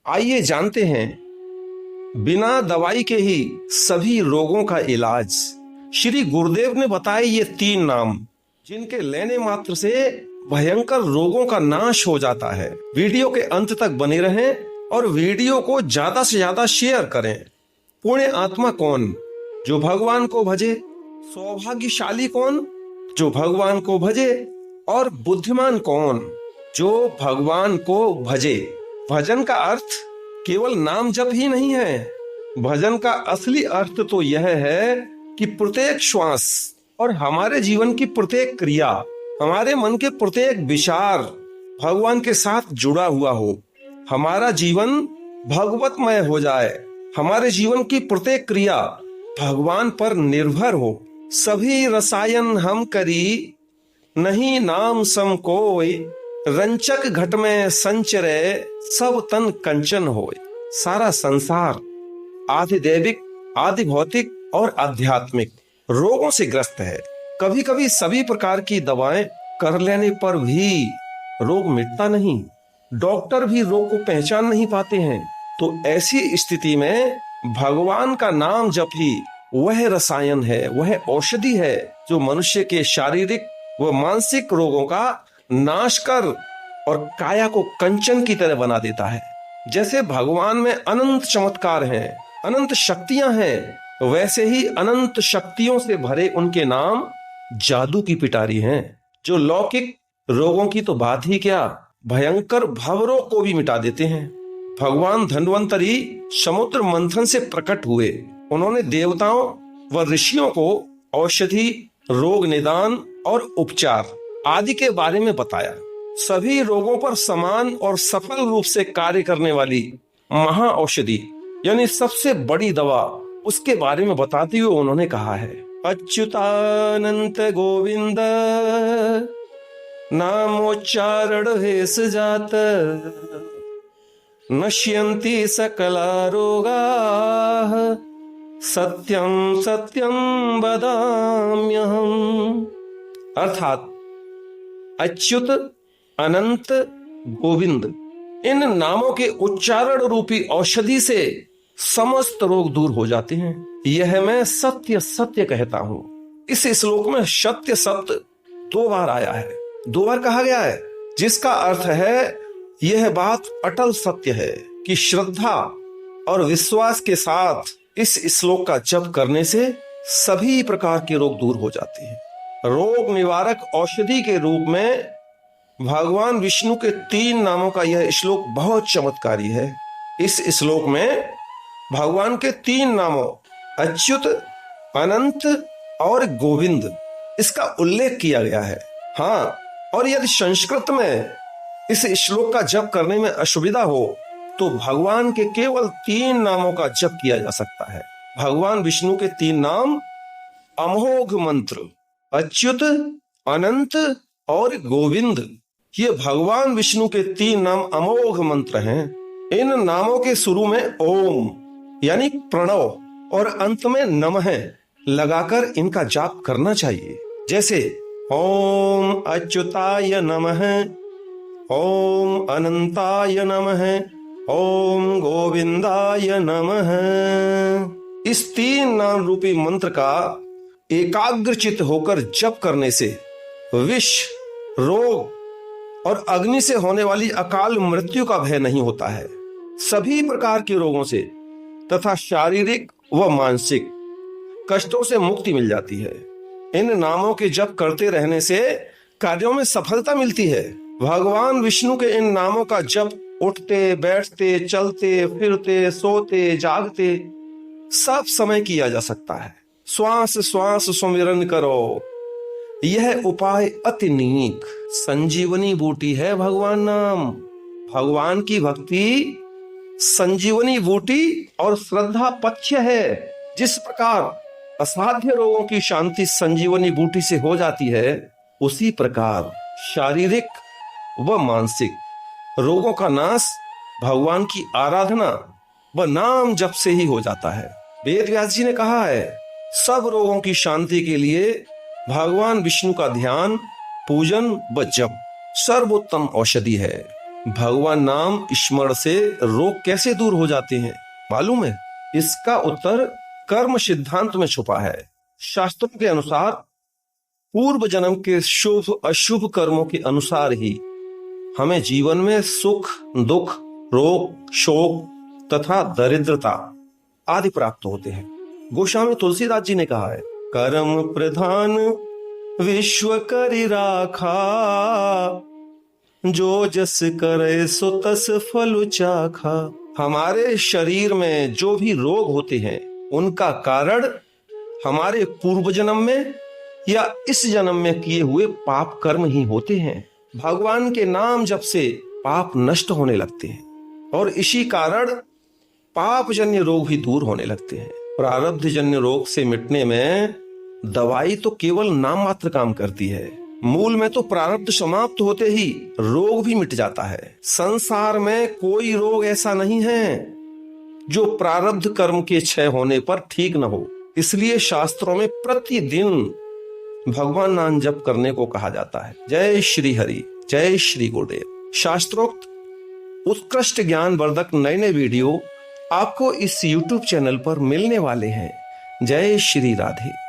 आइए जानते हैं बिना दवाई के ही सभी रोगों का इलाज। श्री गुरुदेव ने बताए ये 3 नाम जिनके लेने मात्र से भयंकर रोगों का नाश हो जाता है। वीडियो के अंत तक बने रहें और वीडियो को ज्यादा से ज्यादा शेयर करें। पुण्य आत्मा कौन? जो भगवान को भजे। सौभाग्यशाली कौन? जो भगवान को भजे। और बुद्धिमान कौन? जो भगवान को भजे। भजन का अर्थ केवल नाम जप ही नहीं है। भजन का असली अर्थ तो यह है कि प्रत्येक श्वास और हमारे जीवन की प्रत्येक क्रिया, हमारे मन के प्रत्येक विचार भगवान के साथ जुड़ा हुआ हो। हमारा जीवन भगवतमय हो जाए। हमारे जीवन की प्रत्येक क्रिया भगवान पर निर्भर हो। सभी रसायन हम करी, नहीं नाम सम कोय। रंचक घट में संचरे, सब तन कंचन होय। सारा संसार आधि दैविक, आधि भौतिक और आध्यात्मिक रोगों से ग्रस्त है। कभी कभी सभी प्रकार की दवाएं कर लेने पर भी रोग मिटता नहीं। डॉक्टर भी रोग को पहचान नहीं पाते हैं। तो ऐसी स्थिति में भगवान का नाम जप ही वह रसायन है, वह औषधि है जो मनुष्य के शारीरिक व मानसिक रोगों का नाश कर और काया को कंचन की तरह बना देता है। जैसे भगवान में अनंत चमत्कार हैं, अनंत शक्तियां हैं, वैसे ही अनंत शक्तियों से भरे उनके नाम जादू की पिटारी हैं, जो लौकिक रोगों की तो बात ही क्या, भयंकर भवरोग को भी मिटा देते हैं। भगवान धन्वंतरी समुद्र मंथन से प्रकट हुए। उन्होंने देवताओं व ऋषियों को औषधि, रोग निदान और उपचार आदि के बारे में बताया। सभी रोगों पर समान और सफल रूप से कार्य करने वाली महा औषधि यानी सबसे बड़ी दवा, उसके बारे में बताते हुए उन्होंने कहा है, अच्युतानंत गोविंद नामोच्चारण हेस जात, नश्यन्ति सकला रोगाः, सत्यम सत्यम वदाम्यहम्। अर्थात अच्युत, अनंत, गोविंद, इन नामों के उच्चारण रूपी औषधि से समस्त रोग दूर हो जाते हैं। यह मैं सत्य सत्य कहता हूं। इस श्लोक में सत्य शब्द 2 बार आया है, 2 बार कहा गया है, जिसका अर्थ है यह बात अटल सत्य है कि श्रद्धा और विश्वास के साथ इस श्लोक का जप करने से सभी प्रकार के रोग दूर हो जाते हैं। रोग निवारक औषधि के रूप में भगवान विष्णु के 3 नामों का यह श्लोक बहुत चमत्कारी है। इस श्लोक में भगवान के 3 नामों अच्युत, अनंत और गोविंद, इसका उल्लेख किया गया है। हाँ, और यदि संस्कृत में इस श्लोक का जप करने में असुविधा हो तो भगवान के केवल 3 नामों का जप किया जा सकता है। भगवान विष्णु के 3 नाम अमोघ मंत्र, अच्युत, अनंत और गोविंद, ये भगवान विष्णु के 3 नाम अमोघ मंत्र हैं। इन नामों के शुरू में ओम यानी प्रणव और अंत में नमः लगाकर इनका जाप करना चाहिए। जैसे ओम अच्युताय नमः, ओम अनंताय नमः, ओम गोविंदाय नमः। इस 3 नाम रूपी मंत्र का एकाग्रचित होकर जप करने से विष, रोग और अग्नि से होने वाली अकाल मृत्यु का भय नहीं होता है। सभी प्रकार के रोगों से तथा शारीरिक व मानसिक कष्टों से मुक्ति मिल जाती है। इन नामों के जप करते रहने से कार्यों में सफलता मिलती है। भगवान विष्णु के इन नामों का जप उठते, बैठते, चलते, फिरते, सोते, जागते सब समय किया जा सकता है। श्वास श्वास सुमिरन करो, यह उपाय अति नीक संजीवनी बूटी है। भगवान नाम, भगवान की भक्ति संजीवनी बूटी और श्रद्धा पथ्य है। जिस प्रकार असाध्य रोगों की शांति संजीवनी बूटी से हो जाती है, उसी प्रकार शारीरिक व मानसिक रोगों का नाश भगवान की आराधना व नाम जप से ही हो जाता है। वेद व्यास जी ने कहा है, सब रोगों की शांति के लिए भगवान विष्णु का ध्यान, पूजन व जप सर्वोत्तम औषधि है। भगवान नाम स्मरण से रोग कैसे दूर हो जाते हैं मालूम है? इसका उत्तर कर्म सिद्धांत में छुपा है। शास्त्रों के अनुसार पूर्व जन्म के शुभ अशुभ कर्मों के अनुसार ही हमें जीवन में सुख, दुख, रोग, शोक तथा दरिद्रता आदि प्राप्त होते हैं। गोस्वामी तुलसीदास जी ने कहा है, कर्म प्रधान विश्व करि राखा, जो जस करे सो तस फल चाखा। हमारे शरीर में जो भी रोग होते हैं उनका कारण हमारे पूर्व जन्म में या इस जन्म में किए हुए पाप कर्म ही होते हैं। भगवान के नाम जप से पाप नष्ट होने लगते हैं और इसी कारण पाप जन्य रोग भी दूर होने लगते हैं। प्रारब्ध जन्य रोग से मिटने में दवाई तो केवल नाम मात्र काम करती है। मूल में तो प्रारब्ध समाप्त होते ही रोग भी मिट जाता है। संसार में कोई रोग ऐसा नहीं है जो प्रारब्ध कर्म के क्षय होने पर ठीक न हो। इसलिए शास्त्रों में प्रतिदिन भगवान नाम जप करने को कहा जाता है। जय श्री हरि, जय श्री गुरुदेव। शास्त्रोक्त उत्कृष्ट ज्ञान वर्धक नए नए वीडियो आपको इस YouTube चैनल पर मिलने वाले हैं। जय श्री राधे।